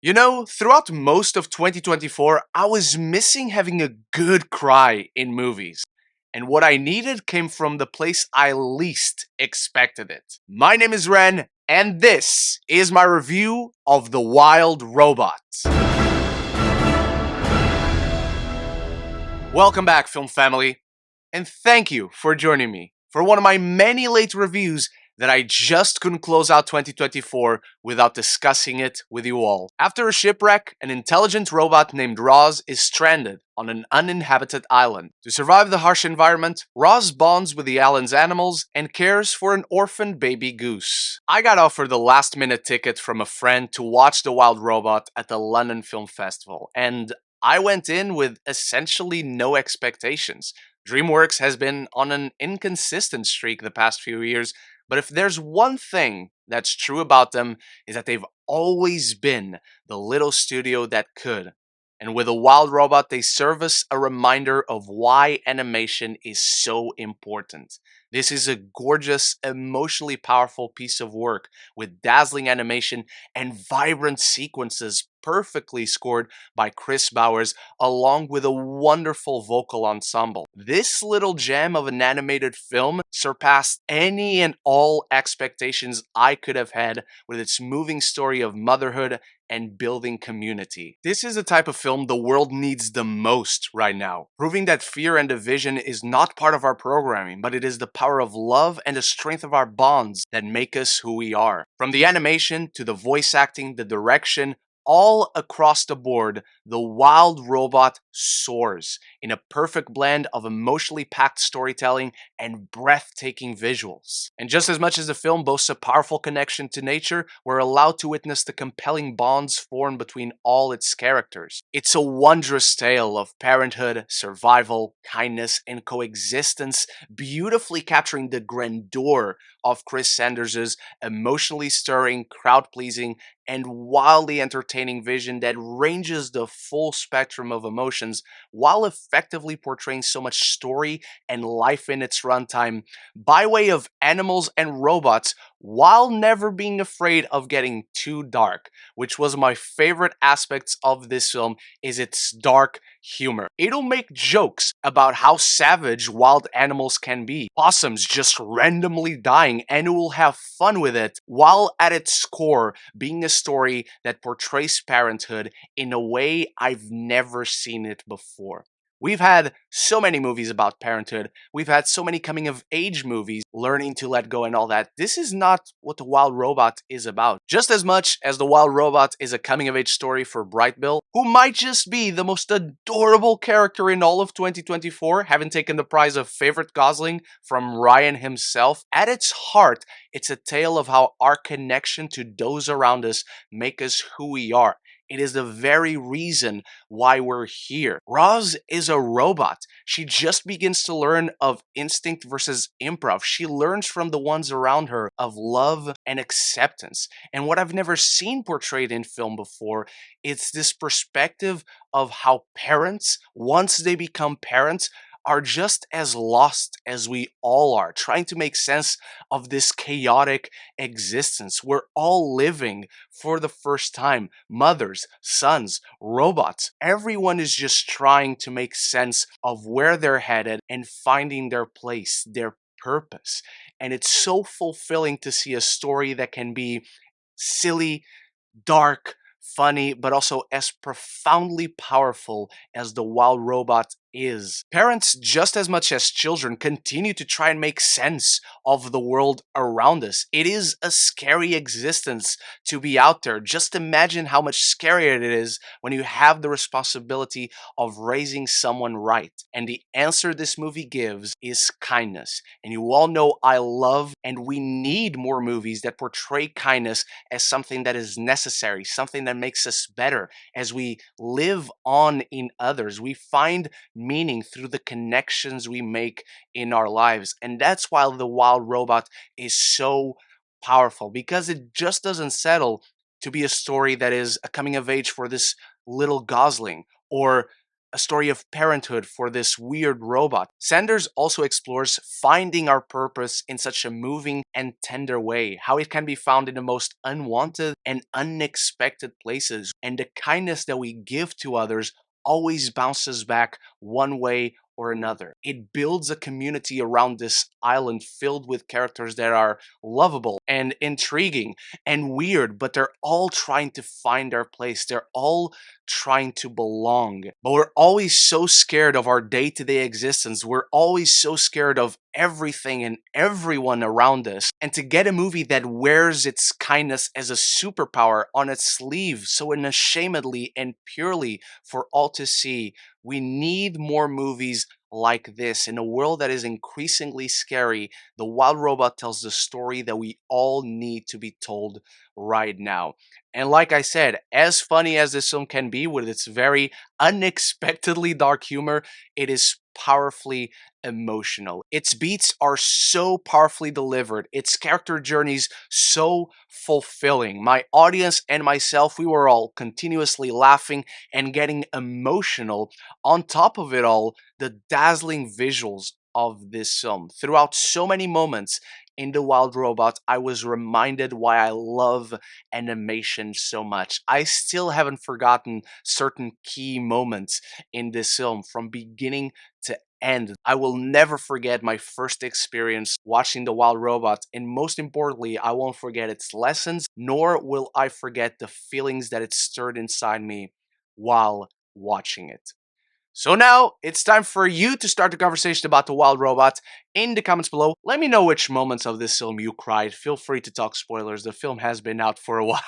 You know, throughout most of 2024, I was missing having a good cry in movies. And what I needed came from the place I least expected it. My name is Ren, and this is my review of The Wild Robot. Welcome back, film family, and thank you for joining me for one of my many late reviews that I just couldn't close out 2024 without discussing it with you all. After a shipwreck, an intelligent robot named Roz is stranded on an uninhabited island. To survive the harsh environment, Roz bonds with the island's animals and cares for an orphaned baby goose. I got offered the last minute ticket from a friend to watch The Wild Robot at the London Film Festival, and I went in with essentially no expectations. Dreamworks has been on an inconsistent streak the past few years, but if there's one thing that's true about them is that they've always been the little studio that could. And with a wild robot, they serve us a reminder of why animation is so important. This is a gorgeous, emotionally powerful piece of work with dazzling animation and vibrant sequences perfectly scored by Chris Bowers, along with a wonderful vocal ensemble. This little gem of an animated film surpassed any and all expectations I could have had with its moving story of motherhood and building community. This is the type of film the world needs the most right now, proving that fear and division is not part of our programming, but it is the power of love and the strength of our bonds that make us who we are. From the animation to the voice acting, the direction, all across the board, the Wild Robot soars in a perfect blend of emotionally packed storytelling and breathtaking visuals. And just as much as the film boasts a powerful connection to nature, we're allowed to witness the compelling bonds formed between all its characters. It's a wondrous tale of parenthood, survival, kindness, and coexistence, beautifully capturing the grandeur of Chris Sanders's emotionally stirring, crowd-pleasing, and wildly entertaining vision that ranges the full spectrum of emotions while effectively portraying so much story and life in its runtime by way of animals and robots while never being afraid of getting too dark, which was my favorite aspects of this film is its dark humor. It'll make jokes about how savage wild animals can be, possums just randomly dying, and it will have fun with it while at its core being a story that portrays parenthood in a way I've never seen it before. We've had so many movies about parenthood. We've had so many coming of age movies, learning to let go and all that. This is not what The Wild Robot is about. Just as much as The Wild Robot is a coming of age story for Bright Bill, who might just be the most adorable character in all of 2024, having taken the prize of favorite Gosling from Ryan himself, at its heart, it's a tale of how our connection to those around us make us who we are. It is the very reason why we're here. Roz is a robot. She just begins to learn of instinct versus improv. She learns from the ones around her of love and acceptance. And what I've never seen portrayed in film before, it's this perspective of how parents, once they become parents, are just as lost as we all are, trying to make sense of this chaotic existence. We're all living for the first time. Mothers, sons, robots, everyone is just trying to make sense of where they're headed and finding their place, their purpose. And it's so fulfilling to see a story that can be silly, dark, funny, but also as profoundly powerful as the wild robot is. Parents, just as much as children, continue to try and make sense of the world around us. It is a scary existence to be out there. Just imagine how much scarier it is when you have the responsibility of raising someone right. And the answer this movie gives is kindness. And you all know I love and we need more movies that portray kindness as something that is necessary, something that makes us better as we live on in others. We find meaning through the connections we make in our lives. And that's why The Wild Robot is so powerful because it just doesn't settle to be a story that is a coming of age for this little gosling or a story of parenthood for this weird robot. Sanders also explores finding our purpose in such a moving and tender way, how it can be found in the most unwanted and unexpected places, and the kindness that we give to others always bounces back one way or another. It builds a community around this island filled with characters that are lovable and intriguing and weird, but they're all trying to find their place. They're all trying to belong. But we're always so scared of our day to day existence. We're always so scared of everything and everyone around us. And to get a movie that wears its kindness as a superpower on its sleeve so unashamedly and purely for all to see, we need more movies like this. In a world that is increasingly scary, The Wild Robot tells the story that we all need to be told right now. And like I said, as funny as this film can be with its very unexpectedly dark humor, it is powerfully emotional. Its beats are so powerfully delivered, its character journeys so fulfilling. My audience and myself, we were all continuously laughing and getting emotional. On top of it all, the dazzling visuals of this film. Throughout so many moments in The Wild Robot, I was reminded why I love animation so much. I still haven't forgotten certain key moments in this film from beginning to end. I will never forget my first experience watching The Wild Robot, and most importantly, I won't forget its lessons, nor will I forget the feelings that it stirred inside me while watching it. So now it's time for you to start the conversation about The Wild Robot in the comments below. Let me know which moments of this film you cried. Feel free to talk spoilers. The film has been out for a while.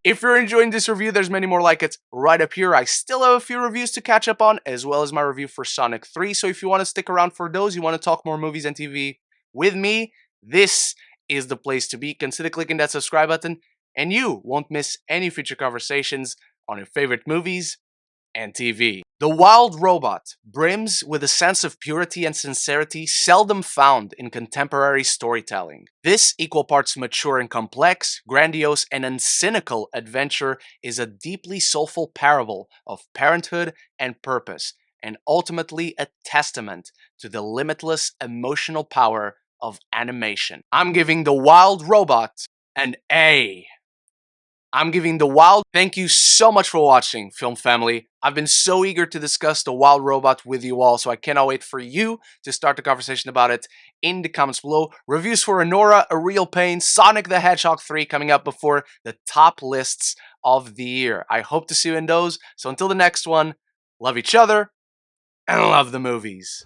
If you're enjoying this review, there's many more like it right up here. I still have a few reviews to catch up on, as well as my review for Sonic 3. So if you want to stick around for those, you want to talk more movies and TV with me, this is the place to be. Consider clicking that subscribe button, and you won't miss any future conversations on your favorite movies and TV. The Wild Robot brims with a sense of purity and sincerity seldom found in contemporary storytelling. This equal parts mature and complex, grandiose and uncynical adventure is a deeply soulful parable of parenthood and purpose, and ultimately a testament to the limitless emotional power of animation. I'm giving The Wild Robot an A. I'm giving The Wild. Thank you so much for watching, Film Family. I've been so eager to discuss The Wild Robot with you all, so I cannot wait for you to start the conversation about it in the comments below. Reviews for Anora, A Real Pain, Sonic the Hedgehog 3 coming up before the top lists of the year. I hope to see you in those. So until the next one, love each other and love the movies.